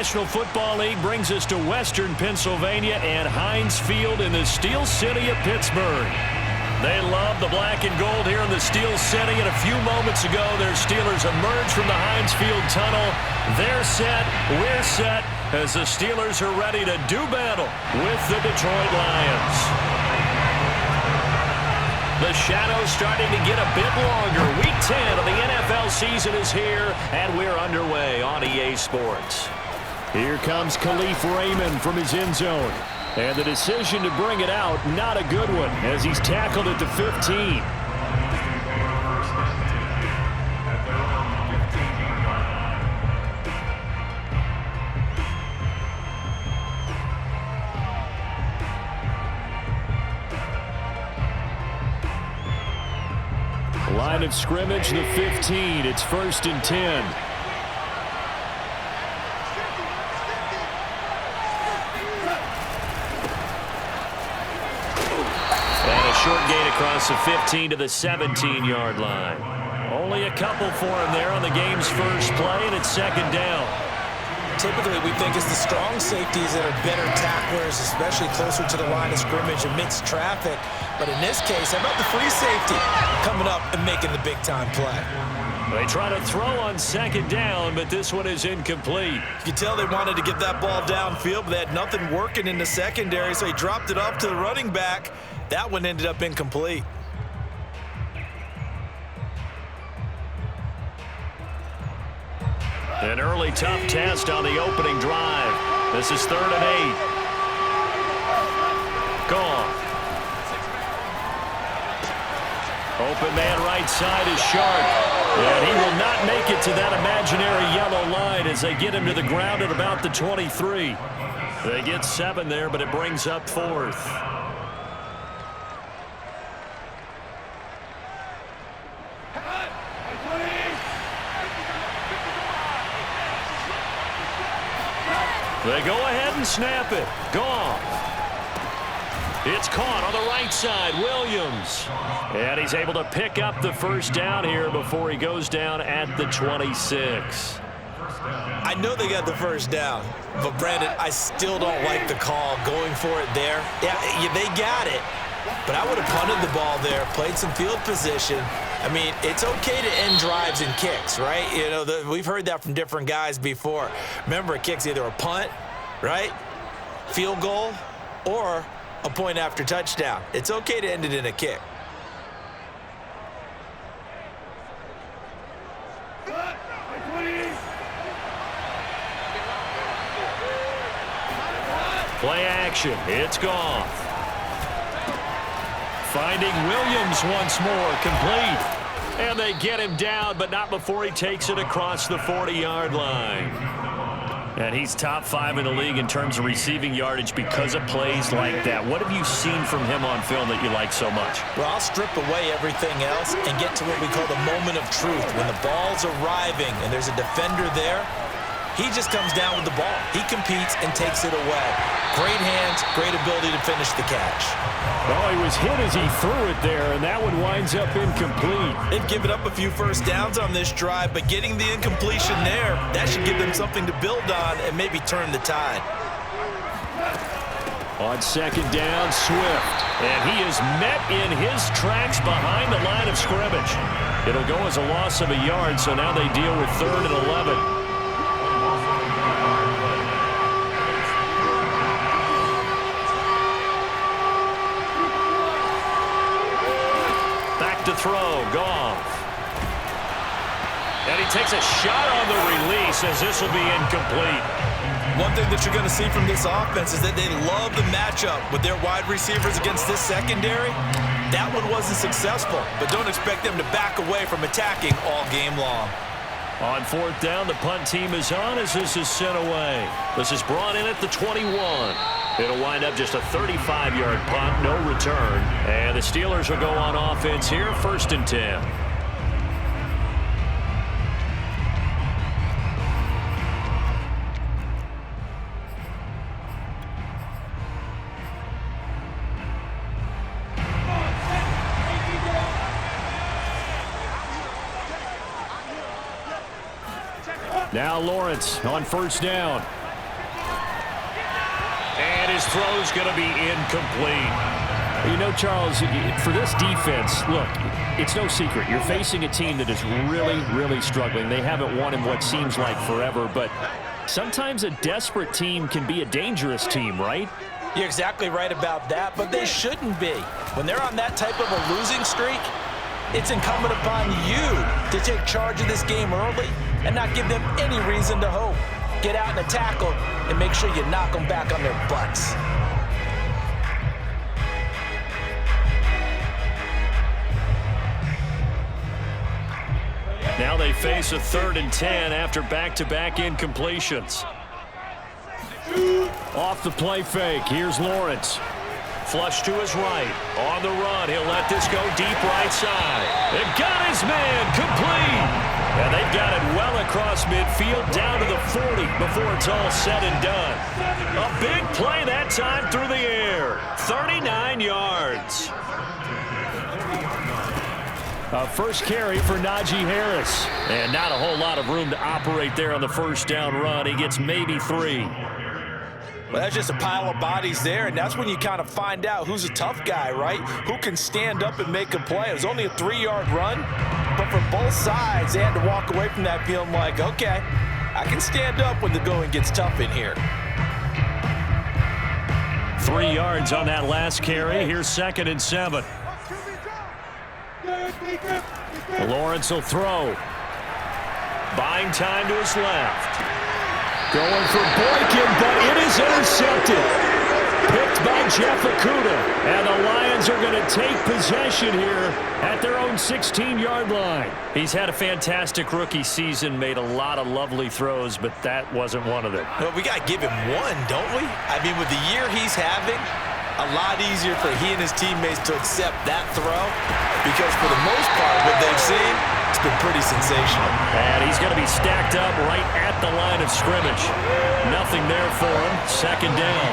National Football League brings us to Western Pennsylvania and Heinz Field in the Steel City of Pittsburgh. They love the black and gold here in the Steel City, and a few moments ago, their Steelers emerged from the Heinz Field tunnel. They're set, we're set, as the Steelers are ready to do battle with the Detroit Lions. The shadow's starting to get a bit longer. Week 10 of the NFL season is here, and we're underway on EA Sports. Here comes Khalif Raymond from his end zone. And the decision to bring it out, not a good one, as he's tackled at the 15. Line of scrimmage, the 15. It's 1st and 10. Short gain across the 15 to the 17-yard line. Only a couple for him there on the game's first play, and it's 2nd down. Typically, we think it's the strong safeties that are better tacklers, especially closer to the line of scrimmage amidst traffic. But in this case, how about the free safety coming up and making the big-time play? They try to throw on 2nd down, but this one is incomplete. You can tell they wanted to get that ball downfield, but they had nothing working in the secondary, so he dropped it off to the running back. That one ended up incomplete. An early tough test on the opening drive. This is 3rd and 8. Gone. Open man right side is Sharp. And he will not make it to that imaginary yellow line as they get him to the ground at about the 23. They get 7 there, but it brings up 4th. They go ahead and snap it. Gone. It's caught on the right side. Williams. And he's able to pick up the 1st down here before he goes down at the 26. I know they got the 1st down, but Brandon, I still don't like the call going for it there. Yeah, they got it, but I would have punted the ball there, played some field position. I mean, it's okay to end drives and kicks, right? You know, we've heard that from different guys before. Remember, a kick's either a punt, right, field goal, or a point after touchdown. It's okay to end it in a kick. Play action. It's gone. Finding Williams once more, complete. And they get him down, but not before he takes it across the 40-yard line. And he's top 5 in the league in terms of receiving yardage because of plays like that. What have you seen from him on film that you like so much? Well, I'll strip away everything else and get to what we call the moment of truth. When the ball's arriving and there's a defender there, he just comes down with the ball. He competes and takes it away. Great hands, great ability to finish the catch. Well, he was hit as he threw it there, and that one winds up incomplete. They've given up a few 1st downs on this drive, but getting the incompletion there, that should give them something to build on and maybe turn the tide. On 2nd down, Swift. And he is met in his tracks behind the line of scrimmage. It'll go as a loss of a yard, so now they deal with 3rd and 11. To throw, Goff. And he takes a shot on the release as this will be incomplete. One thing that you're going to see from this offense is that they love the matchup with their wide receivers against this secondary. That one wasn't successful, but don't expect them to back away from attacking all game long. On 4th down, the punt team is on as this is sent away. This is brought in at the 21. It'll wind up just a 35-yard punt, no return. And the Steelers will go on offense here, 1st and 10. Now Lawrence on 1st down. And his throw's going to be incomplete. You know, Charles, for this defense, look, it's no secret. You're facing a team that is really, really struggling. They haven't won in what seems like forever, but sometimes a desperate team can be a dangerous team, right? You're exactly right about that, but they shouldn't be. When they're on that type of a losing streak, it's incumbent upon you to take charge of this game early and not give them any reason to hope. Get out in a tackle and make sure you knock them back on their butts. Now they face a 3rd and 10 after back-to-back incompletions. Off the play fake, here's Lawrence. Flush to his right. On the run, he'll let this go deep right side. They've got his man complete. And they've got it well across midfield down to the 40 before it's all said and done. A big play that time through the air. 39 yards. First carry for Najee Harris. And not a whole lot of room to operate there on the first down run. He gets maybe 3. Well, that's just a pile of bodies there, and that's when you kind of find out who's a tough guy, right? Who can stand up and make a play. It was only a 3-yard run, but for both sides, they had to walk away from that feeling like, okay, I can stand up when the going gets tough in here. 3 yards on that last carry. Here's 2nd and 7. Lawrence will throw. Buying time to his left. Going for Boykin, but it is intercepted. Picked by Jeff Okudah. And the Lions are going to take possession here at their own 16-yard line. He's had a fantastic rookie season, made a lot of lovely throws, but that wasn't one of them. Well, we got to give him one, don't we? I mean, with the year he's having, a lot easier for he and his teammates to accept that throw because for the most part, what they've seen, it's been pretty sensational. And he's going to be stacked up right at the line of scrimmage. Nothing there for him. 2nd down.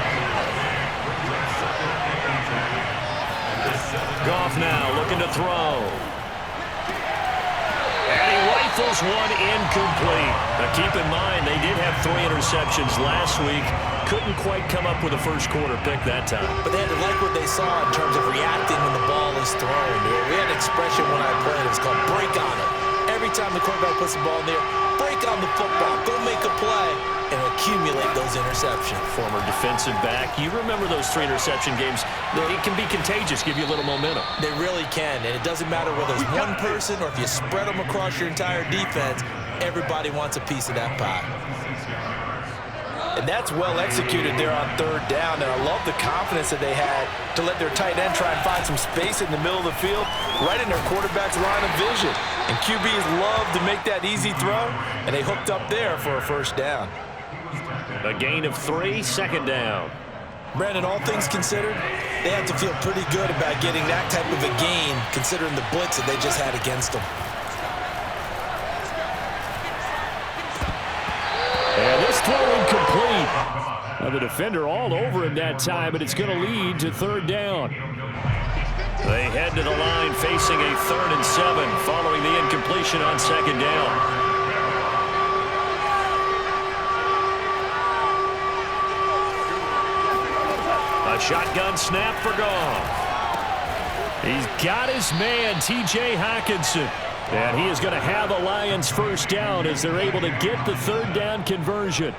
Goff now looking to throw. And he rifles one incomplete. Now keep in mind, they did have 3 interceptions last week. Couldn't quite come up with a first quarter pick that time. But they had to like what they saw in terms of reacting when the ball is thrown. We had an expression when I played. It was called break on it. Every time the quarterback puts the ball in there, break on the football. Go make a play and accumulate those interceptions. Former defensive back. You remember those 3 interception games. It can be contagious, give you a little momentum. They really can, and it doesn't matter whether it's one person or if you spread them across your entire defense, everybody wants a piece of that pie. And that's well executed there on 3rd down, and I love the confidence that they had to let their tight end try and find some space in the middle of the field, right in their quarterback's line of vision. And QBs love to make that easy throw, and they hooked up there for a 1st down. A gain of 3, 2nd down. Brandon, all things considered, they have to feel pretty good about getting that type of a gain, considering the blitz that they just had against them. And this throw incomplete. Now the defender all over him that time, but it's going to lead to 3rd down. They head to the line facing a 3rd and 7 following the incompletion on 2nd down. A shotgun snap for Goff. He's got his man, T.J. Hockenson. And he is going to have a Lions 1st down as they're able to get the 3rd down conversion.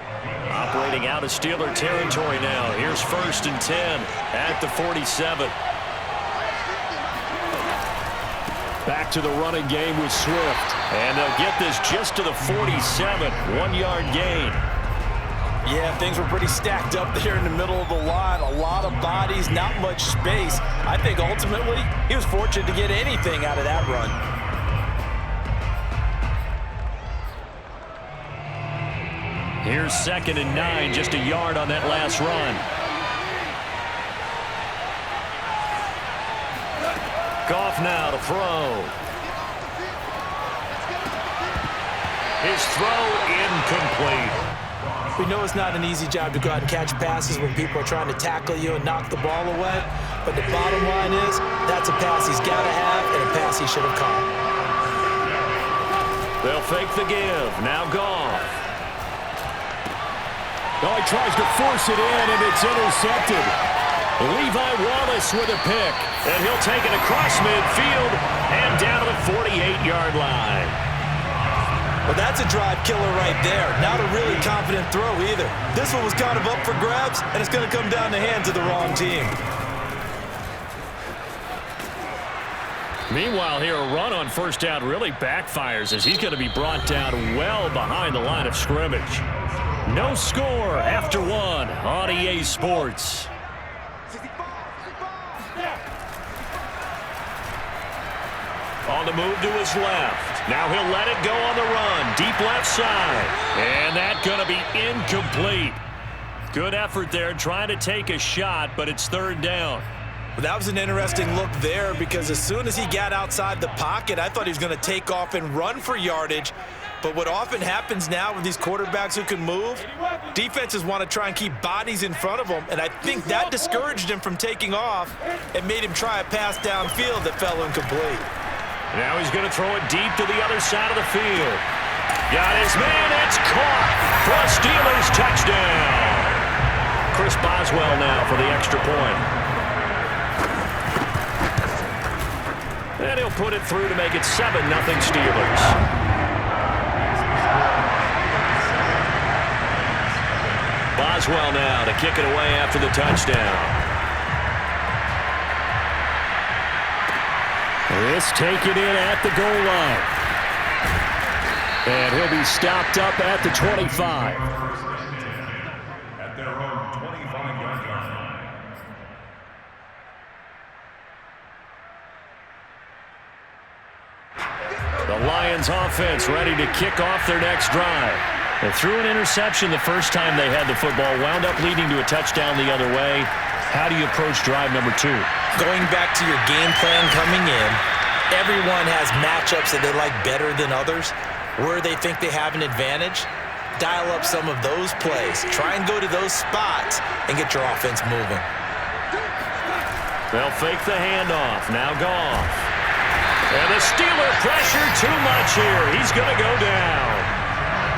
Operating out of Steeler territory now. Here's 1st and 10 at the 47. Back to the running game with Swift. And they'll get this just to the 47. 1-yard gain. Yeah, things were pretty stacked up there in the middle of the line. A lot of bodies, not much space. I think ultimately he was fortunate to get anything out of that run. Here's 2nd and 9, just a yard on that last run. Goff now to throw. His throw incomplete. We know it's not an easy job to go out and catch passes when people are trying to tackle you and knock the ball away. But the bottom line is, that's a pass he's got to have and a pass he should have caught. They'll fake the give. Now Goff. Oh, he tries to force it in, and it's intercepted. Levi Wallace with a pick, and he'll take it across midfield and down to the 48-yard line. Well, that's a drive killer right there. Not a really confident throw either. This one was kind of up for grabs, and it's going to come down the hands of the wrong team. Meanwhile, here, a run on first down really backfires as he's going to be brought down well behind the line of scrimmage. No score after one on EA Sports. On the move to his left. Now he'll let it go on the run. Deep left side. And that's going to be incomplete. Good effort there trying to take a shot, but it's third down. Well, that was an interesting look there because as soon as he got outside the pocket, I thought he was going to take off and run for yardage. But what often happens now with these quarterbacks who can move, defenses want to try and keep bodies in front of them, and I think that discouraged him from taking off and made him try a pass downfield that fell incomplete. Now he's going to throw it deep to the other side of the field. Got his man, it's caught for a Steelers touchdown. Chris Boswell now for the extra point. And he'll put it through to make it 7-0 Steelers. Boswell now to kick it away after the touchdown. This taken in at the goal line. And he'll be stopped up at the 25. At their own 25-yard line. The Lions offense ready to kick off their next drive. They threw an interception the first time they had the football, wound up leading to a touchdown the other way. How do you approach drive number 2? Going back to your game plan coming in, everyone has matchups that they like better than others. Where they think they have an advantage, dial up some of those plays. Try and go to those spots and get your offense moving. They'll fake the handoff. Now Goff. And the Steeler pressure too much here. He's going to go down.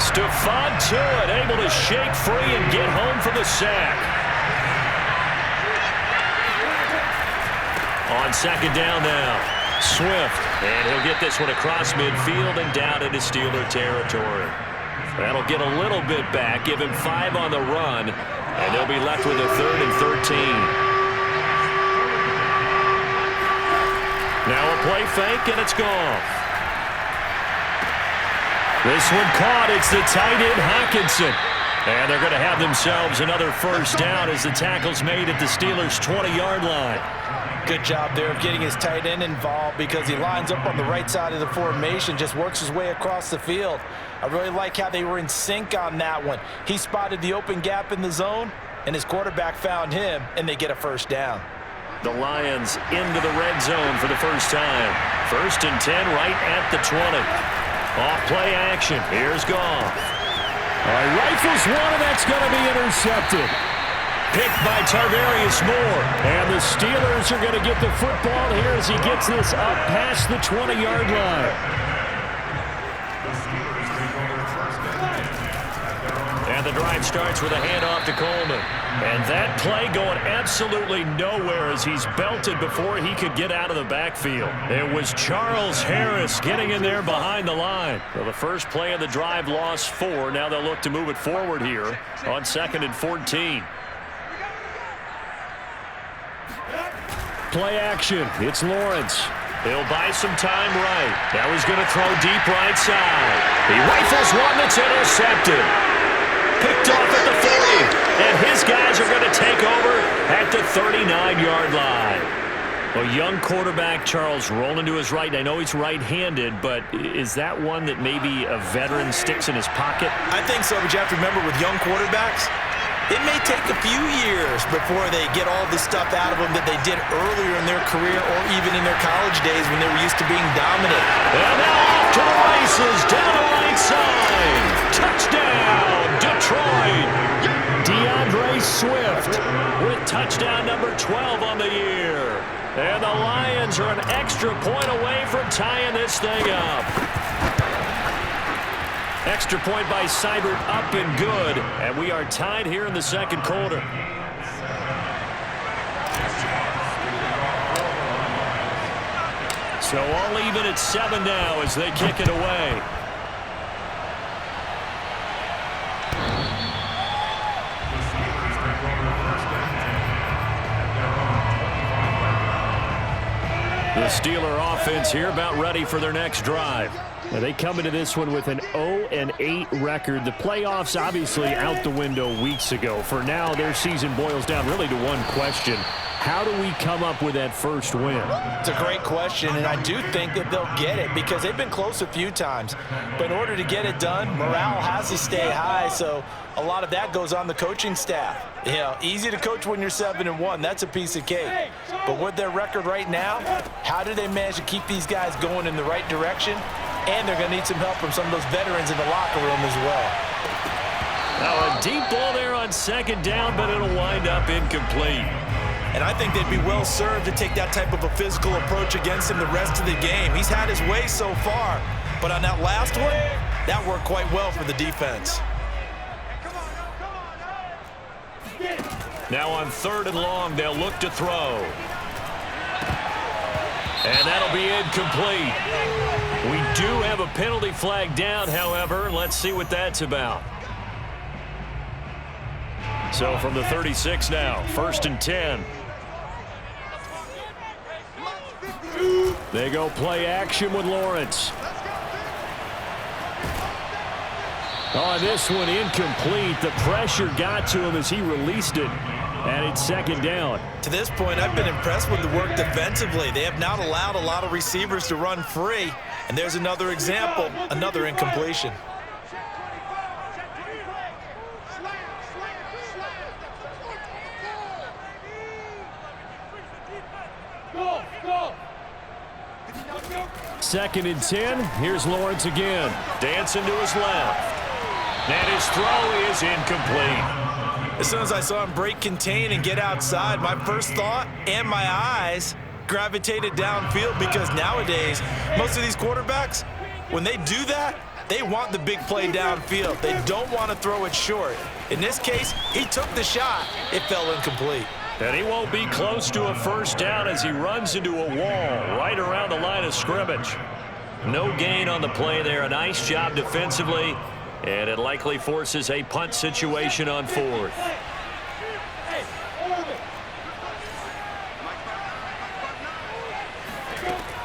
Stephon Tuitt able to shake free and get home for the sack. On second down now, Swift. And he'll get this one across midfield and down into Steeler territory. That'll get a little bit back, give him 5 on the run, and they'll be left with a 3rd and 13. Now a play fake, and it's Goff. This one caught. It's the tight end, Hockenson. And they're going to have themselves another first down as the tackle's made at the Steelers' 20-yard line. Good job there of getting his tight end involved because he lines up on the right side of the formation, just works his way across the field. I really like how they were in sync on that one. He spotted the open gap in the zone, and his quarterback found him, and they get a first down. The Lions into the red zone for the first time. 1st and 10 right at the 20. Off play action. Here's Goff. Rifles one, and that's going to be intercepted. Picked by Tarvarius Moore. And the Steelers are going to get the football here as he gets this up past the 20-yard line. And the drive starts with a handoff to Coleman. And that play going absolutely nowhere as he's belted before he could get out of the backfield. It was Charles Harris getting in there behind the line. Well, the first play of the drive lost 4. Now they'll look to move it forward here on 2nd and 14. Play action. It's Lawrence. He'll buy some time right. Now he's going to throw deep right side. He rifles one that's intercepted. Picked off at the 40. And his guys are going to take over at the 39-yard line. Well, young quarterback Charles rolling to his right. I know he's right-handed, but is that one that maybe a veteran sticks in his pocket? I think so, but you have to remember with young quarterbacks, it may take a few years before they get all the stuff out of them that they did earlier in their career or even in their college days when they were used to being dominant. And now off to the races, down the right side. Touchdown, Detroit. DeAndre Swift with touchdown number 12 on the year. And the Lions are an extra point away from tying this thing up. Extra point by Seibert, up and good. And we are tied here in the second quarter. So all even at 7 now as they kick it away. The Steeler offense here about ready for their next drive. Now they come into this one with an 0-8 record. The playoffs obviously out the window weeks ago. For now, their season boils down really to one question. How do we come up with that first win? It's a great question, and I do think that they'll get it because they've been close a few times. But in order to get it done, morale has to stay high, so a lot of that goes on the coaching staff. You know, easy to coach when you're 7-1. That's a piece of cake. But with their record right now, how do they manage to keep these guys going in the right direction? And they're going to need some help from some of those veterans in the locker room as well. Now a deep ball there on second down, but it'll wind up incomplete. And I think they'd be well served to take that type of a physical approach against him the rest of the game. He's had his way so far, but on that last one, that worked quite well for the defense. Now on 3rd and long, they'll look to throw. And that'll be incomplete. We do have a penalty flag down, however. Let's see what that's about. So from the 36 now, 1st and 10. They go play action with Lawrence. Oh, this one incomplete. The pressure got to him as he released it. And it's 2nd down. To this point, I've been impressed with the work defensively. They have not allowed a lot of receivers to run free. And there's another example, another incompletion. Second and 10. Here's Lawrence again. Dancing to his left. And his throw is incomplete. As soon as I saw him break contain and get outside, my first thought and my eyes gravitated downfield because nowadays, most of these quarterbacks, when they do that, they want the big play downfield. They don't want to throw it short. In this case, he took the shot. It fell incomplete. And he won't be close to a first down as he runs into a wall right around the line of scrimmage. No gain on the play there. A nice job defensively, and it likely forces a punt situation on 4th.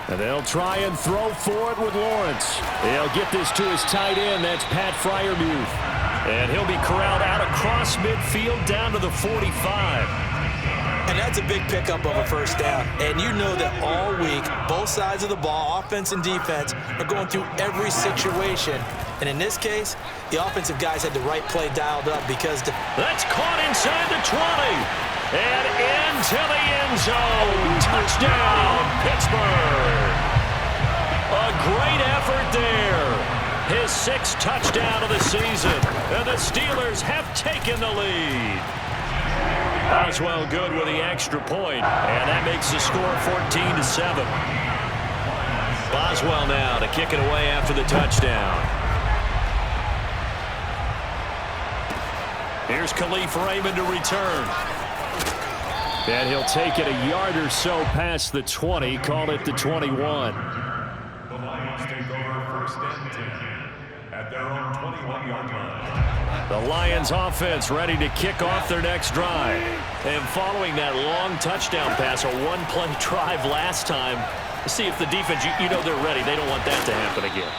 And they'll try and throw for it with Lawrence. They'll get this to his tight end. That's Pat Freiermuth. And he'll be corralled out across midfield down to the 45. And that's a big pickup of a first down. And you know that all week, both sides of the ball, offense and defense, are going through every situation. And in this case, the offensive guys had the right play dialed up because... That's caught inside the 20. And into the end zone. Touchdown, Pittsburgh. A great effort there. His 6th touchdown of the season. And the Steelers have taken the lead. Boswell good with the extra point, and that makes the score 14-7. Boswell now to kick it away after the touchdown. Here's Khalif Raymond to return. And he'll take it a yard or so past the 20, call it the 21. The Lions take over 1st and 10 at their own 21-yard line. The Lions offense ready to kick off their next drive. And following that long touchdown pass, a one-play drive last time, see if the defense, you know they're ready. They don't want that to happen again.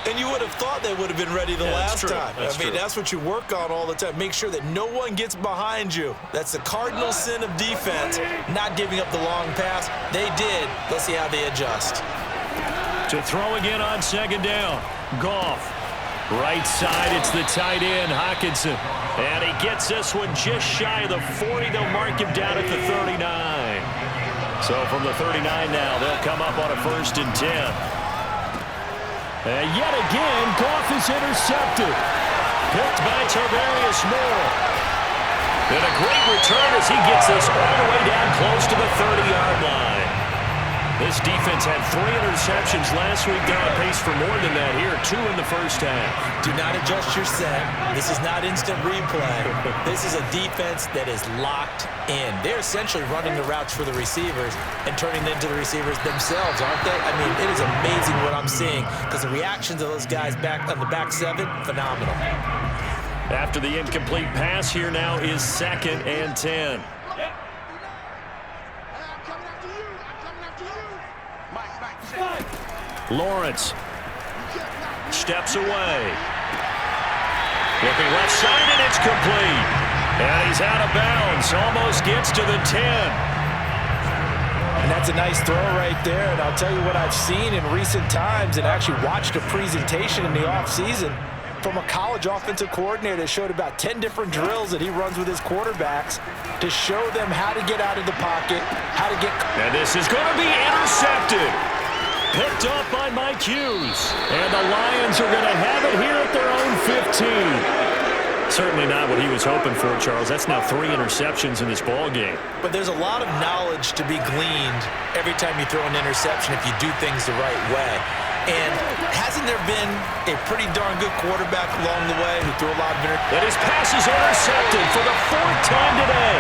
And you would have thought they would have been ready the last time. I mean, that's what you work on all the time. Make sure that no one gets behind you. That's the cardinal sin of defense, not giving up the long pass. They did. Let's see how they adjust. To throw again on 2nd down. Goff. Right side, it's the tight end, Hockenson. And he gets this one just shy of the 40. They'll mark him down at the 39. So from the 39 now, they'll come up on a 1st and 10. And yet again, Goff is intercepted. Picked by Tarvarius Moore. And a great return as he gets this all the way down close to the 30-yard line. This defense had 3 interceptions last week. They're on pace for more than that here. 2 in the first half. Do not adjust your set. This is not instant replay. This is a defense that is locked in. They're essentially running the routes for the receivers and turning them into the receivers themselves, aren't they? I mean, it is amazing what I'm seeing because the reactions of those guys back on the back 7, phenomenal. After the incomplete pass, here now is 2nd and 10. Lawrence steps away. Looking left side, and it's complete. And he's out of bounds. Almost gets to the 10. And that's a nice throw right there. And I'll tell you what I've seen in recent times and actually watched a presentation in the offseason from a college offensive coordinator that showed about 10 different drills that he runs with his quarterbacks to show them how to get out of the pocket, how to get... And this is going to be intercepted. Picked off by Mike Hughes. And the Lions are going to have it here at their own 15. Certainly not what he was hoping for, Charles. That's now 3 interceptions in this ball game. But there's a lot of knowledge to be gleaned every time you throw an interception if you do things the right way. And hasn't there been a pretty darn good quarterback along the way who threw a lot of interceptions? And his pass is intercepted for the 4th time today.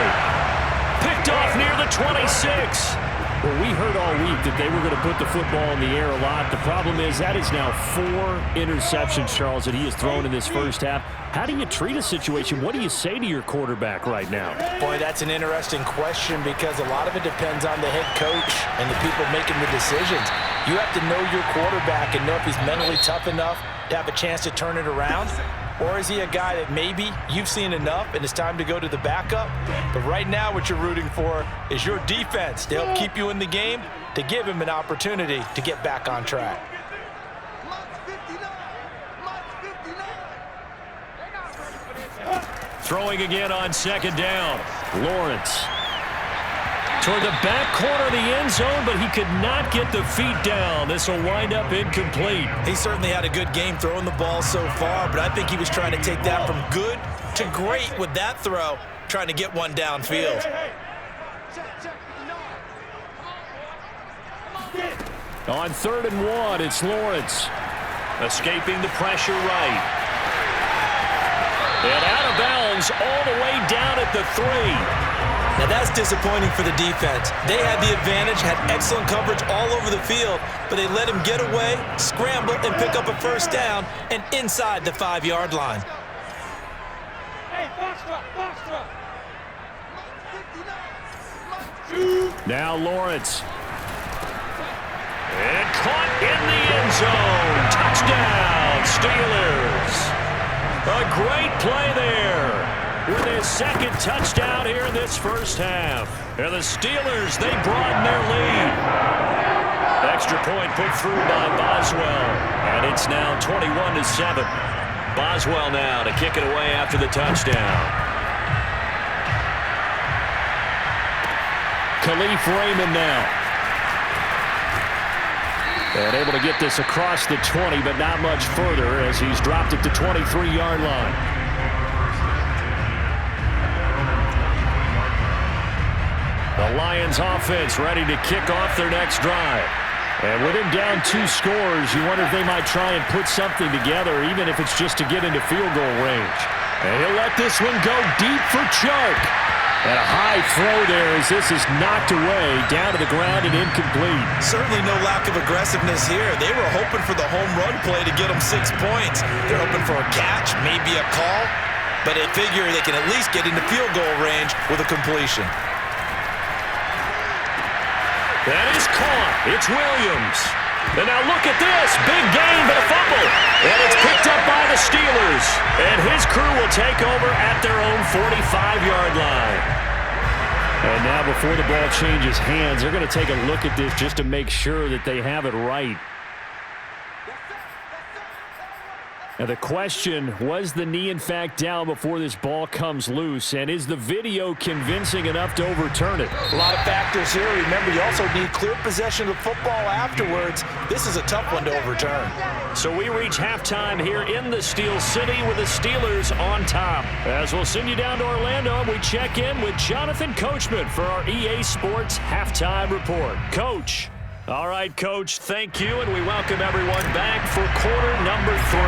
Picked off near the 26. Well, we heard all week that they were going to put the football in the air a lot. The problem is that is now 4 interceptions, Charles, that he has thrown in this first half. How do you treat a situation? What do you say to your quarterback right now? Boy, that's an interesting question because a lot of it depends on the head coach and the people making the decisions. You have to know your quarterback and know if he's mentally tough enough to have a chance to turn it around. Or is he a guy that maybe you've seen enough and it's time to go to the backup? But right now what you're rooting for is your defense to help keep you in the game, to give him an opportunity to get back on track. Throwing again on 2nd down. Lawrence toward the back corner of the end zone, but he could not get the feet down. This will wind up incomplete. He certainly had a good game throwing the ball so far, but I think he was trying to take that from good to great with that throw, trying to get one downfield. On 3rd and 1, it's Lawrence. Escaping the pressure right. And out of bounds all the way down at the 3. Now that's disappointing for the defense. They had the advantage, had excellent coverage all over the field, but they let him get away, scramble, and pick up a first down and inside the 5-yard line. Now Lawrence. And caught in the end zone. Touchdown, Steelers. A great play there. With his 2nd touchdown here in this first half. And the Steelers, they broaden their lead. Extra point put through by Boswell. And it's now 21-7. Boswell now to kick it away after the touchdown. Khalif Raymond now. And able to get this across the 20, but not much further as he's dropped at the 23-yard line. The Lions offense ready to kick off their next drive. And with him down 2 scores, you wonder if they might try and put something together, even if it's just to get into field goal range. And he'll let this one go deep for Chark. And a high throw there as this is knocked away, down to the ground and incomplete. Certainly no lack of aggressiveness here. They were hoping for the home run play to get them 6 points. They're hoping for a catch, maybe a call, but they figure they can at least get into field goal range with a completion. That is caught. It's Williams. And now look at this. Big game, but a fumble. And it's picked up by the Steelers. And his crew will take over at their own 45-yard line. And now before the ball changes hands, they're going to take a look at this just to make sure that they have it right. Now the question, was the knee in fact down before this ball comes loose? And is the video convincing enough to overturn it? A lot of factors here. Remember, you also need clear possession of football afterwards. This is a tough one to overturn. So we reach halftime here in the Steel City with the Steelers on top. As we'll send you down to Orlando, and we check in with Jonathan Coachman for our EA Sports Halftime Report. Coach, All right, Coach, thank you, and we welcome everyone back for quarter number 3.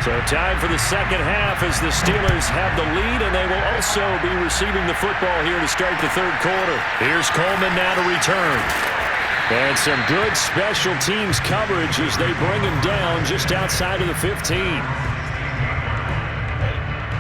So time for the second half as the Steelers have the lead, and they will also be receiving the football here to start the third quarter. Here's Coleman now to return. And some good special teams coverage as they bring him down just outside of the 15.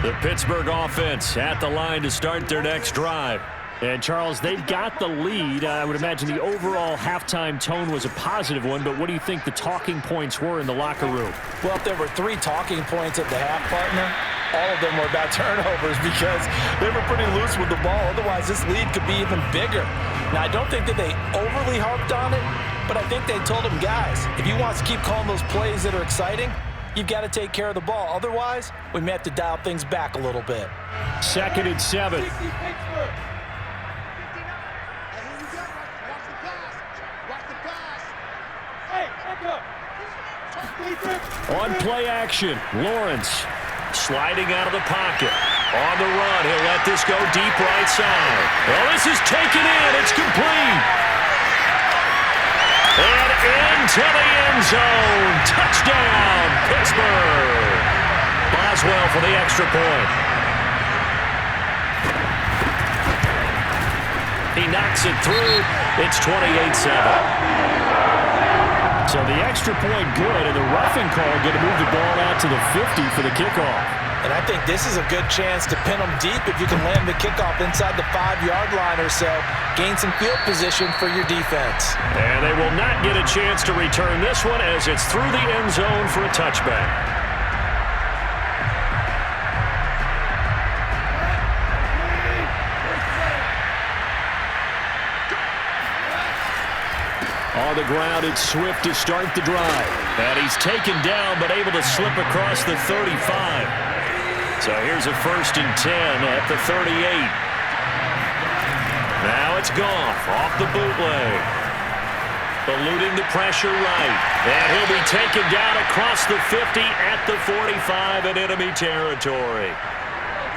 The Pittsburgh offense at the line to start their next drive. And, Charles, they've got the lead. I would imagine the overall halftime tone was a positive one, but what do you think the talking points were in the locker room? Well, if there were 3 talking points at the half, partner, all of them were about turnovers because they were pretty loose with the ball. Otherwise, this lead could be even bigger. Now, I don't think that they overly harped on it, but I think they told them, guys, if you want to keep calling those plays that are exciting, you've got to take care of the ball. Otherwise, we may have to dial things back a little bit. 2nd and 7. On play action, Lawrence sliding out of the pocket. On the run, he'll let this go deep right side. Well, this is taken in. It's complete. And into the end zone. Touchdown, Pittsburgh. Boswell for the extra point. He knocks it through. It's 28-7. So the extra point good, and the roughing call going to move the ball out to the 50 for the kickoff. And I think this is a good chance to pin them deep if you can land the kickoff inside the 5-yard line or so. Gain some field position for your defense. And they will not get a chance to return this one as it's through the end zone for a touchback. On the ground, it's Swift to start the drive. And he's taken down, but able to slip across the 35. So here's a 1st and 10 at the 38. Now it's Goff off the bootleg. Eluding the pressure right. And he'll be taken down across the 50 at the 45 in enemy territory.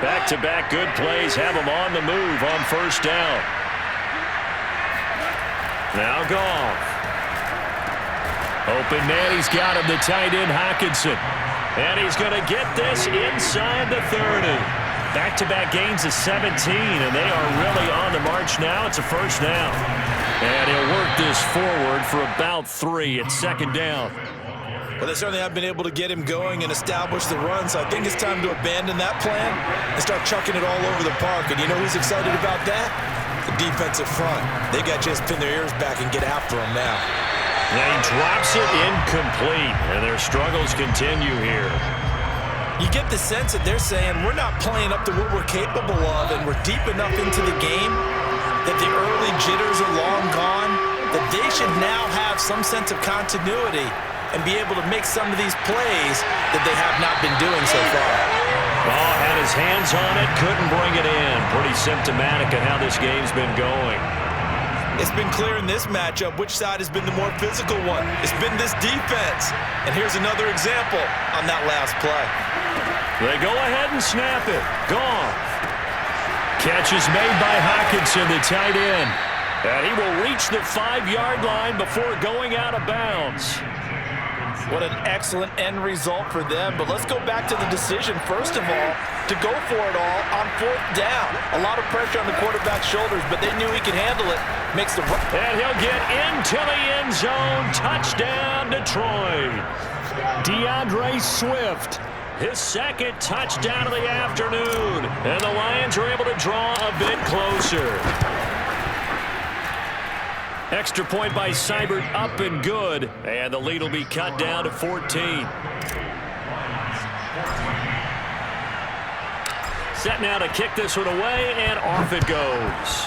Back-to-back good plays have him on the move on 1st down. Now Goff. Open man, he's got him, the tight end, Hockenson. And he's going to get this inside the 30. Back-to-back gains of 17, and they are really on the march now. It's a 1st down. And he'll work this forward for about 3 at 2nd down. Well, they certainly have been able to get him going and establish the run, so I think it's time to abandon that plan and start chucking it all over the park. And you know who's excited about that? The defensive front. They got just pin their ears back and get after him now. And he drops it incomplete, and their struggles continue here. You get the sense that they're saying we're not playing up to what we're capable of, and we're deep enough into the game that the early jitters are long gone, that they should now have some sense of continuity and be able to make some of these plays that they have not been doing so far. Oh, had his hands on it, couldn't bring it in. Pretty symptomatic of how this game's been going. It's been clear in this matchup which side has been the more physical one. It's been this defense. And here's another example on that last play. They go ahead and snap it. Gone. Catch is made by Hockenson, the tight end. And he will reach the 5-yard line before going out of bounds. What an excellent end result for them. But let's go back to the decision, first of all, to go for it all on 4th down. A lot of pressure on the quarterback's shoulders, but they knew he could handle it. Makes the run. And he'll get into the end zone. Touchdown, Detroit. DeAndre Swift, his 2nd touchdown of the afternoon. And the Lions are able to draw a bit closer. Extra point by Seibert, up and good. And the lead will be cut down to 14. Set now to kick this one away, and off it goes.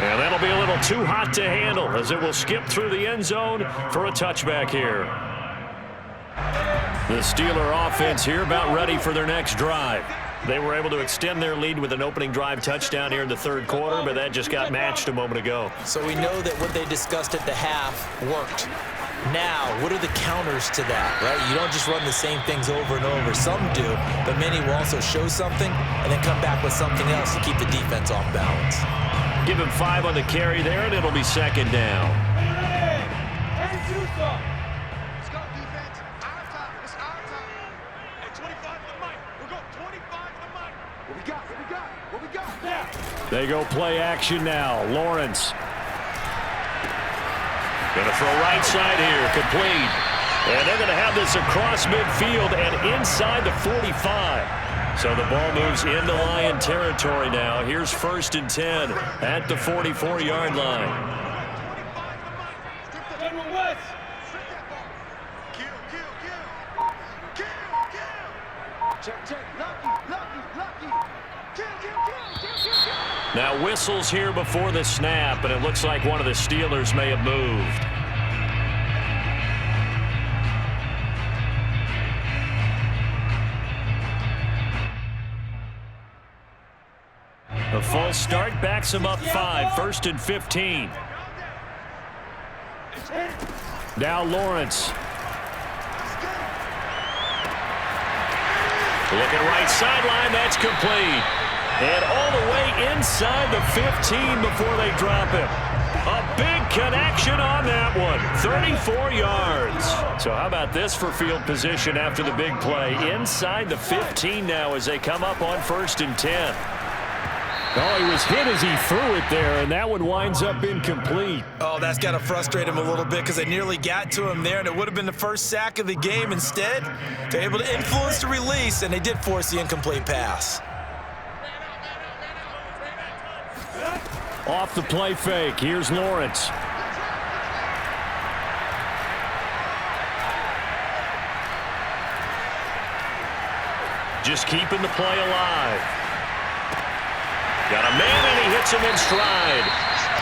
And that'll be a little too hot to handle as it will skip through the end zone for a touchback here. The Steeler offense here about ready for their next drive. They were able to extend their lead with an opening drive touchdown here in the 3rd quarter, but that just got matched a moment ago. So we know that what they discussed at the half worked. Now, what are the counters to that, right? You don't just run the same things over and over. Some do, but many will also show something and then come back with something else to keep the defense off balance. Give him 5 on the carry there, and it'll be second down. Let's go, defense. Our time. It's our time. Hey, 25 to the mic. We're going 25 to the mic. What we got? What we got? What we got? Yeah. They go play action now. Lawrence. Going to throw right side here. Complete. And they're going to have this across midfield and inside the 45. So the ball moves into Lion territory now. Here's 1st and 10 at the 44-yard line. Now whistles here before the snap, and it looks like one of the Steelers may have moved. The false start backs him up 5, 1st and 15. Now Lawrence. Looking right sideline, that's complete. And all the way inside the 15 before they drop him. A big connection on that one. 34 yards. So how about this for field position after the big play? Inside the 15 now as they come up on 1st and 10. Oh, he was hit as he threw it there, and that one winds up incomplete. Oh, that's got to frustrate him a little bit because they nearly got to him there, and it would have been the first sack of the game. Instead, they're able to influence the release, and they did force the incomplete pass. Off the play fake, here's Lawrence. Just keeping the play alive. Got a man, and he hits him in stride.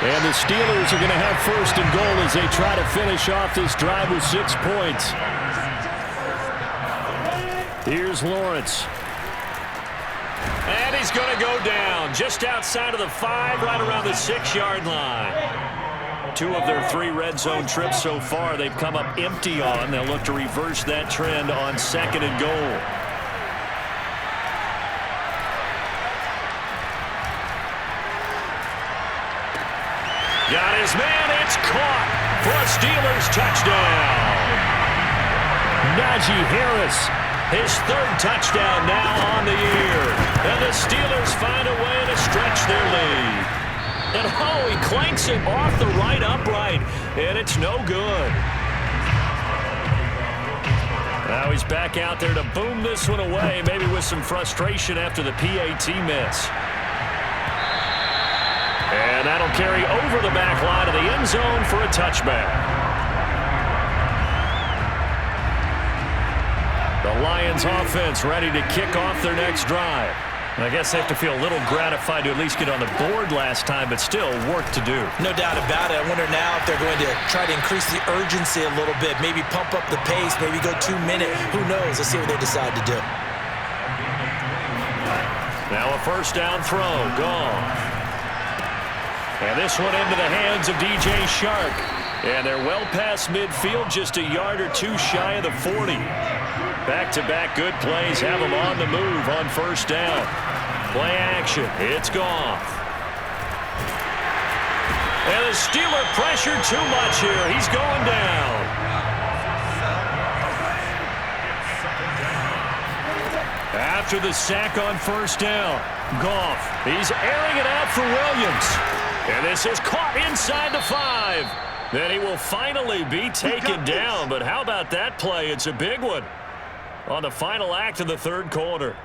And the Steelers are going to have 1st and goal as they try to finish off this drive with 6 points. Here's Lawrence. And he's going to go down just outside of the 5, right around the 6-yard line. 2 of their 3 red zone trips so far they've come up empty on. They'll look to reverse that trend on 2nd and goal. Got his man, it's caught for a Steelers touchdown. Najee Harris, his 3rd touchdown now on the year. And the Steelers find a way to stretch their lead. And oh, he clanks it off the right upright, and it's no good. Now he's back out there to boom this one away, maybe with some frustration after the PAT miss. And that'll carry over the back line of the end zone for a touchback. The Lions offense ready to kick off their next drive. And I guess they have to feel a little gratified to at least get on the board last time, but still work to do. No doubt about it. I wonder now if they're going to try to increase the urgency a little bit, maybe pump up the pace, maybe go 2-minute. Who knows? Let's see what they decide to do. Now a 1st down throw, gone. And this one into the hands of DJ Shark. And they're well past midfield, just a yard or 2 shy of the 40. Back-to-back good plays have them on the move on 1st down. Play action. It's Goff. And the Steeler pressure too much here. He's going down. After the sack on 1st down, Goff, he's airing it out for Williams. And this is caught inside the 5. Then he will finally be taken down. But how about that play? It's a big one on the final act of the 3rd quarter.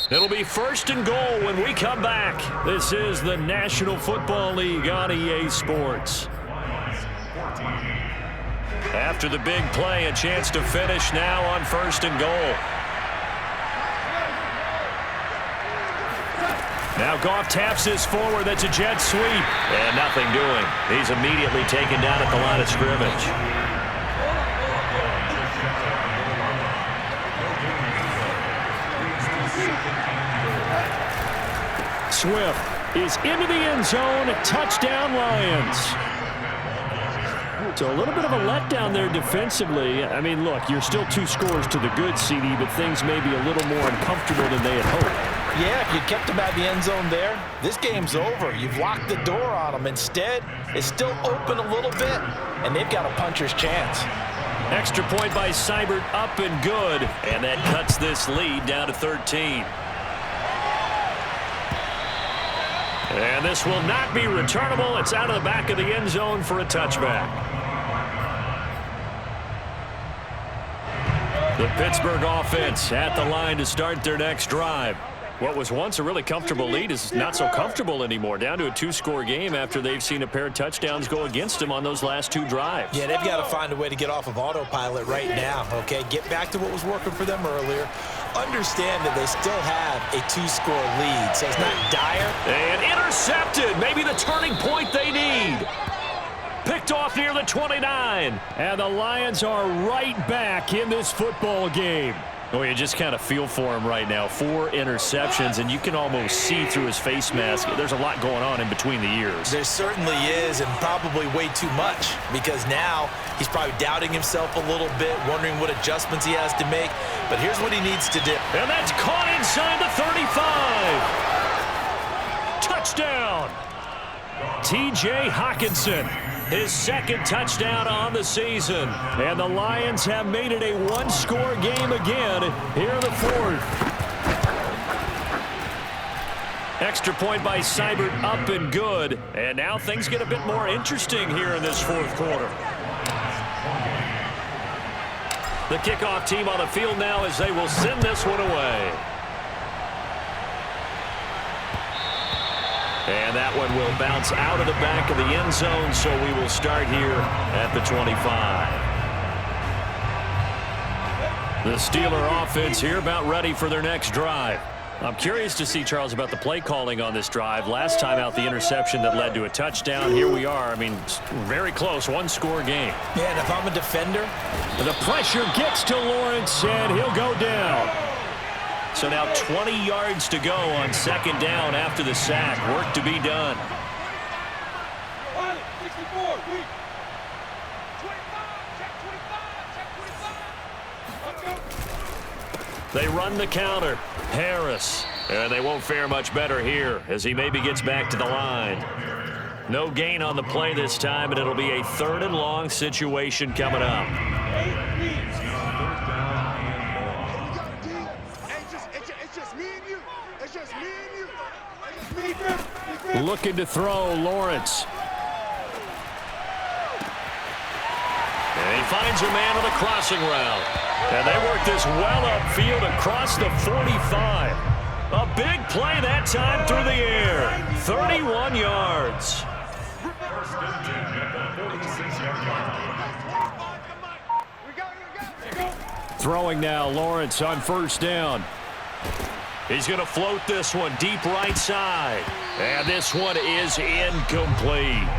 It'll be 1st and goal when we come back. This is the National Football League on EA Sports. After the big play, a chance to finish now on 1st and goal. Now Goff taps this forward. That's a jet sweep. And nothing doing. He's immediately taken down at the line of scrimmage. Swift is into the end zone. Touchdown, Lions. So a little bit of a letdown there defensively. I mean, look, you're still 2 scores to the good, CD, but things may be a little more uncomfortable than they had hoped. Yeah, if you kept them at the end zone there, this game's over. You've locked the door on them. Instead, it's still open a little bit, and they've got a puncher's chance. Extra point by Seibert, up and good, and that cuts this lead down to 13. And this will not be returnable. It's out of the back of the end zone for a touchback. The Pittsburgh offense at the line to start their next drive. What was once a really comfortable lead is not so comfortable anymore. Down to a 2-score game after they've seen a pair of touchdowns go against them on those last 2 drives. Yeah, they've got to find a way to get off of autopilot right now, okay? Get back to what was working for them earlier. Understand that they still have a 2-score lead, so it's not dire. And intercepted. Maybe the turning point they need. Picked off near the 29. And the Lions are right back in this football game. Oh, you just kind of feel for him right now. 4 interceptions, and you can almost see through his face mask. There's a lot going on in between the ears. There certainly is, and probably way too much, because now he's probably doubting himself a little bit, wondering what adjustments he has to make. But here's what he needs to do. And that's caught inside the 35. Touchdown. T.J. Hockenson. His 2nd touchdown on the season. And the Lions have made it a 1-score game again here in the 4th. Extra point by Seibert, up and good. And now things get a bit more interesting here in this 4th quarter. The kickoff team on the field now as they will send this one away. And that one will bounce out of the back of the end zone, so we will start here at the 25. The Steeler offense here about ready for their next drive. I'm curious to see, Charles, about the play calling on this drive. Last time out, the interception that led to a touchdown. Here we are. I mean, very close, 1-score game. Yeah, and if I'm a defender, the pressure gets to Lawrence, and he'll go down. So now 20 yards to go on 2nd down after the sack. Work to be done. 64, They run the counter. Harris. And they won't fare much better here as he maybe gets back to the line. No gain on the play this time, and it'll be a 3rd and long situation coming up. Looking to throw, Lawrence. And he finds a man on the crossing route. And they work this well upfield across the 45. A big play that time through the air. 31 yards. Throwing now, Lawrence on 1st down. He's going to float this one deep right side. And this one is incomplete.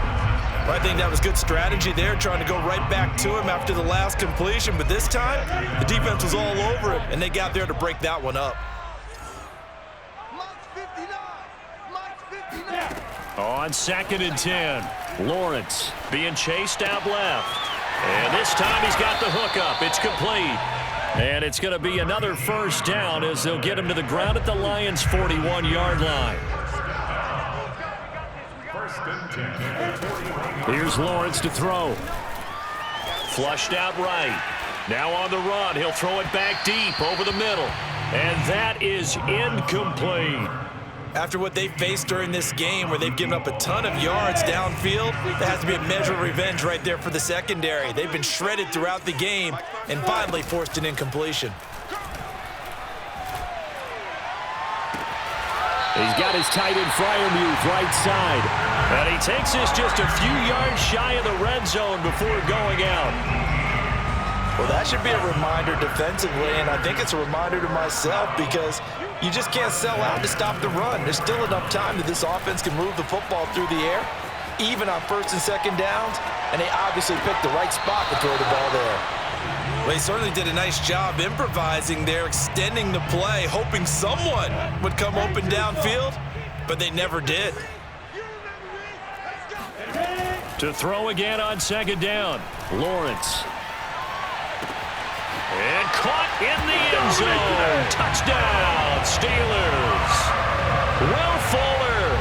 I think that was good strategy there, trying to go right back to him after the last completion. But this time, the defense was all over it, and they got there to break that one up. On 2nd and 10, Lawrence being chased out left. And this time he's got the hook up. It's complete. And it's going to be another 1st down as they'll get him to the ground at the Lions' 41-yard line. Here's Lawrence to throw. Flushed out right. Now on the run. He'll throw it back deep over the middle. And that is incomplete. After what they faced during this game where they've given up a ton of yards downfield, there has to be a measure of revenge right there for the secondary. They've been shredded throughout the game and finally forced an incompletion. He's got his tight end Freiermuth right side. And he takes this just a few yards shy of the red zone before going out. Well, that should be a reminder defensively, and I think it's a reminder to myself because you just can't sell out to stop the run. There's still enough time that this offense can move the football through the air, even on 1st and 2nd downs, and they obviously picked the right spot to throw the ball there. Well, he certainly did a nice job improvising there, extending the play, hoping someone would come open downfield, but they never did. To throw again on second down. Lawrence. And caught in the end zone. Touchdown, Steelers. Will Fuller,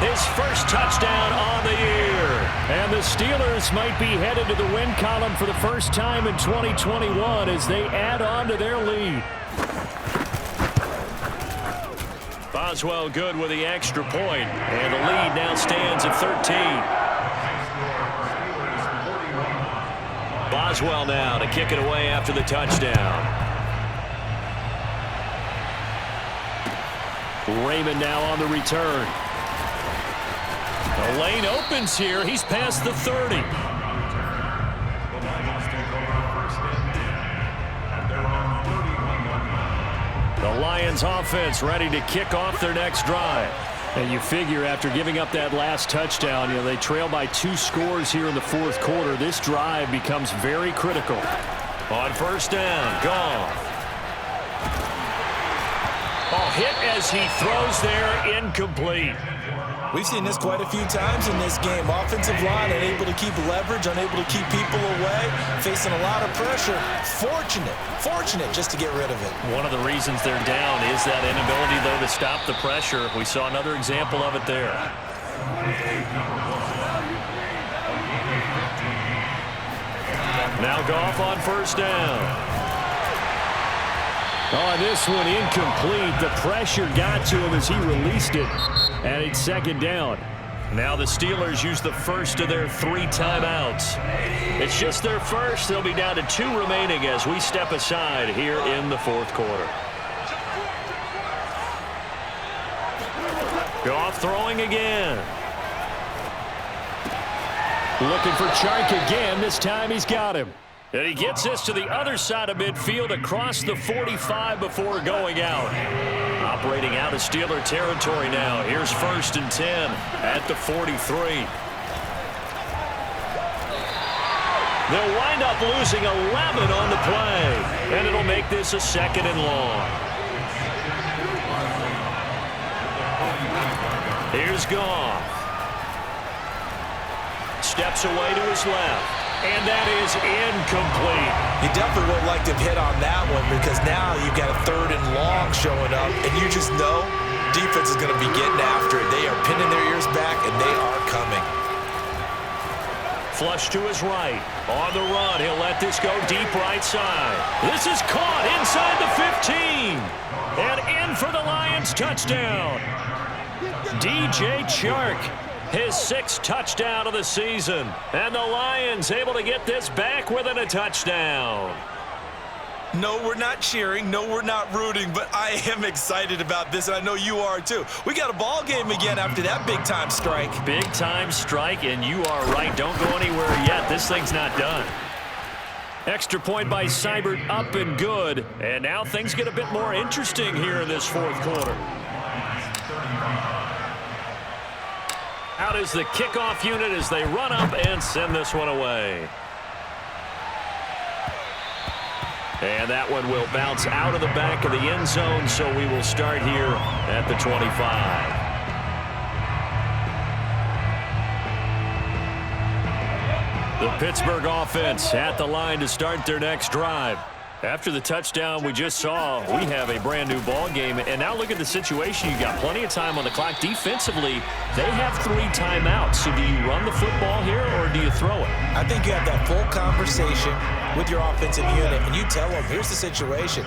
his first touchdown on the year. And the Steelers might be headed to the win column for the first time in 2021 as they add on to their lead. Boswell good with the extra point, and the lead now stands at 13. Boswell now to kick it away after the touchdown. Raymond now on the return. The lane opens here. He's past the 30. The Lions offense ready to kick off their next drive. And you figure after giving up that last touchdown, they trail by 2 scores here in the fourth quarter. This drive becomes very critical. On first down, Goff. Oh, hit as he throws there, incomplete. We've seen this quite a few times in this game. Offensive line unable to keep leverage, unable to keep people away, facing a lot of pressure. Fortunate just to get rid of it. One of the reasons they're down is that inability, though, to stop the pressure. We saw another example of it there. Now Goff on first down. On this one, incomplete. The pressure got to him as he released it. And it's second down. Now the Steelers use the first of their 3 timeouts. It's just their first. They'll be down to 2 remaining as we step aside here in the fourth quarter. Goff throwing again. Looking for Chark again. This time he's got him. And he gets this to the other side of midfield across the 45 before going out. Operating out of Steeler territory now. Here's first and 10 at the 43. They'll wind up losing 11 on the play. And it'll make this a second and long. Here's Goff. Steps away to his left. And that is incomplete. You definitely would like to hit on that one because now you've got a third and long showing up, and you just know defense is going to be getting after it. They are pinning their ears back, and they are coming. Flush to his right. On the run, he'll let this go deep right side. This is caught inside the 15. And in for the Lions touchdown. DJ Chark. His 6th touchdown of the season. And the Lions able to get this back within a touchdown. No, we're not cheering. No, we're not rooting. But I am excited about this, and I know you are too. We got a ball game again after that big-time strike. Big-time strike, and you are right. Don't go anywhere yet. This thing's not done. Extra point by Seibert, up and good. And now things get a bit more interesting here in this fourth quarter. Out is the kickoff unit as they run up and send this one away. And that one will bounce out of the back of the end zone, so we will start here at the 25. The Pittsburgh offense at the line to start their next drive. After the touchdown we just saw, we have a brand new ball game. And now look at the situation. You got plenty of time on the clock. Defensively, they have 3 timeouts. So do you run the football here or do you throw it? I think you have that full conversation with your offensive unit, and you tell them, here's the situation.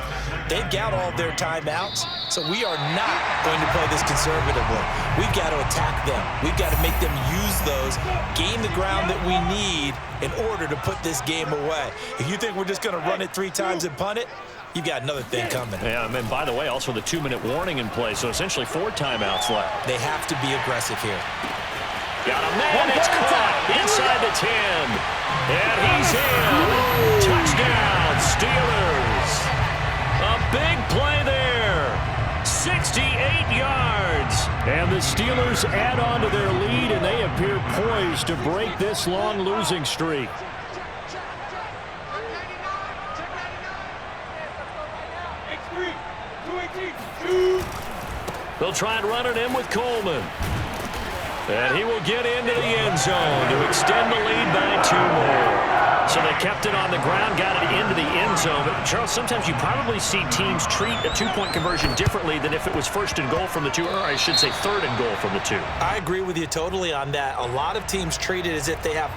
They've got all of their timeouts, so we are not going to play this conservatively. We've got to attack them. We've got to make them use those, gain the ground that we need in order to put this game away. If you think we're just going to run it 3 times and punt it, you've got another thing coming. Yeah, and by the way, also the 2-minute warning in play, so essentially 4 timeouts left. They have to be aggressive here. Got a man, it's caught inside the 10. And he's in. Touchdown, Steelers. A big play there. 68 yards. And the Steelers add on to their lead, and they appear poised to break this long losing streak. They'll try and run it in with Coleman. And he will get into the end zone to extend the lead by 2 more. So they kept it on the ground, got it into the end zone. But Charles, sometimes you probably see teams treat a 2-point conversion differently than if it was 1st and goal from the 2, or I should say 3rd and goal from the 2. I agree with you totally on that. A lot of teams treat it as if they have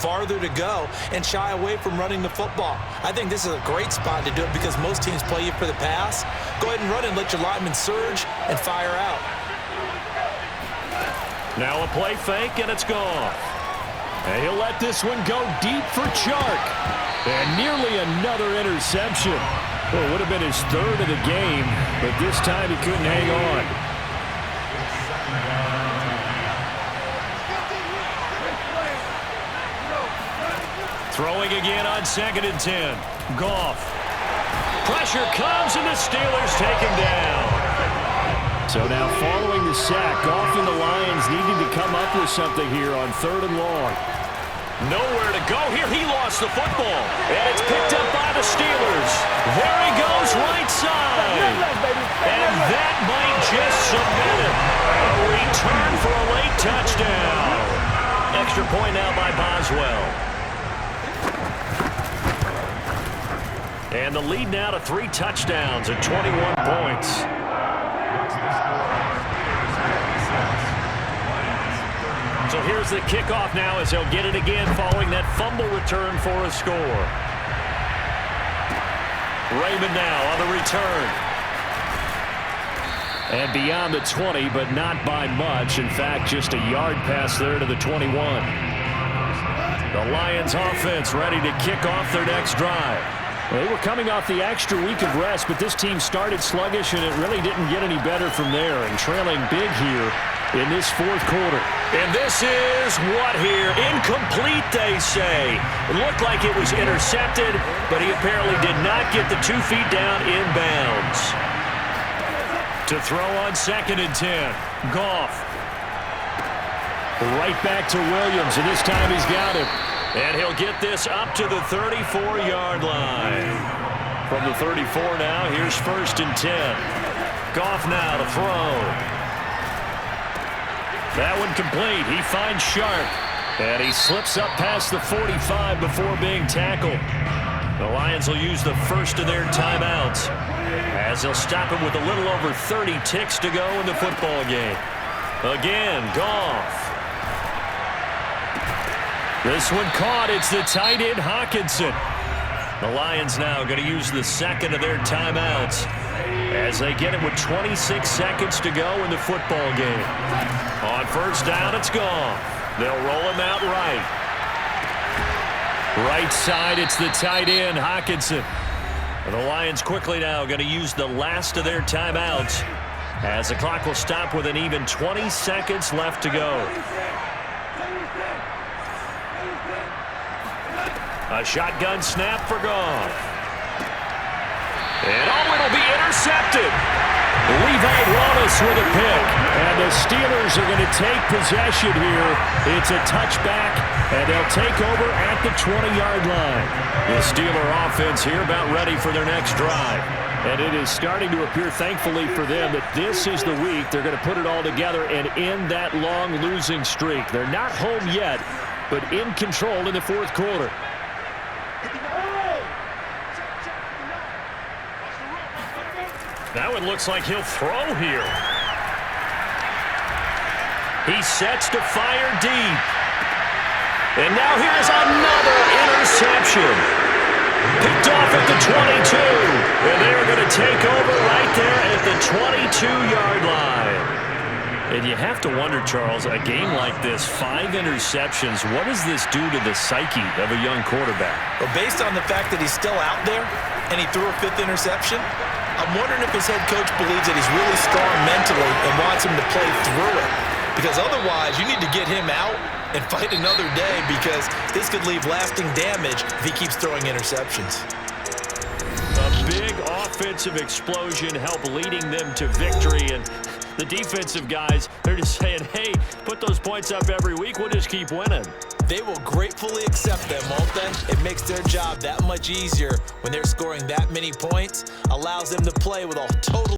farther to go and shy away from running the football. I think this is a great spot to do it because most teams play you for the pass. Go ahead and run and let your linemen surge and fire out. Now a play fake, and it's gone. And he'll let this one go deep for Chark. And nearly another interception. Well, it would have been his 3rd of the game, but this time he couldn't hang on. Throwing again on 2nd and 10. Goff. Pressure comes, and the Steelers take him down. So now following the sack, Goff and the Lions needing to come up with something here on 3rd and long. Nowhere to go here. He lost the football. And it's picked up by the Steelers. There he goes, right side. And that might just submit it. A return for a late touchdown. Extra point now by Boswell. And the lead now to 3 touchdowns and 21 points. So here's the kickoff now as they'll get it again following that fumble return for a score. Raymond now on the return. And beyond the 20, but not by much. In fact, just a yard pass there to the 21. The Lions offense ready to kick off their next drive. Well, they were coming off the extra week of rest, but this team started sluggish, and it really didn't get any better from there, and trailing big here in this 4th quarter. And this is what here? Incomplete, they say. It looked like it was intercepted, but he apparently did not get the 2 feet down inbounds. To throw on 2nd and 10. Goff. Right back to Williams, and this time he's got it. And he'll get this up to the 34-yard line. From the 34 now, here's 1st and 10. Goff now to throw. That one complete. He finds Sharp. And he slips up past the 45 before being tackled. The Lions will use the first of their timeouts as they'll stop him with a little over 30 ticks to go in the football game. Again, Goff. This one caught. It's the tight end, Hawkinson. The Lions now going to use the 2nd of their timeouts as they get it with 26 seconds to go in the football game. On 1st down, it's gone. They'll roll him out right. Right side, it's the tight end, Hawkinson. The Lions quickly now going to use the last of their timeouts as the clock will stop with an even 20 seconds left to go. A shotgun snap for Goff. And it'll be intercepted. Levi Wallace with a pick. And the Steelers are going to take possession here. It's a touchback, and they'll take over at the 20-yard line. The Steeler offense here about ready for their next drive. And it is starting to appear, thankfully for them, that this is the week they're going to put it all together and end that long losing streak. They're not home yet, but in control in the 4th quarter. Now it looks like he'll throw here. He sets to fire deep. And now here's another interception. Picked off at the 22. And they're going to take over right there at the 22-yard line. And you have to wonder, Charles, a game like this, 5 interceptions, what does this do to the psyche of a young quarterback? Well, based on the fact that he's still out there and he threw a 5th interception, I'm wondering if his head coach believes that he's really strong mentally and wants him to play through it. Because otherwise, you need to get him out and fight another day, because this could leave lasting damage if he keeps throwing interceptions. A big offensive explosion helped leading them to victory, and the defensive guys, they're just saying, hey, put those points up every week, we'll just keep winning. They will gratefully accept them, won't they? It makes their job that much easier when they're scoring that many points, allows them to play with a total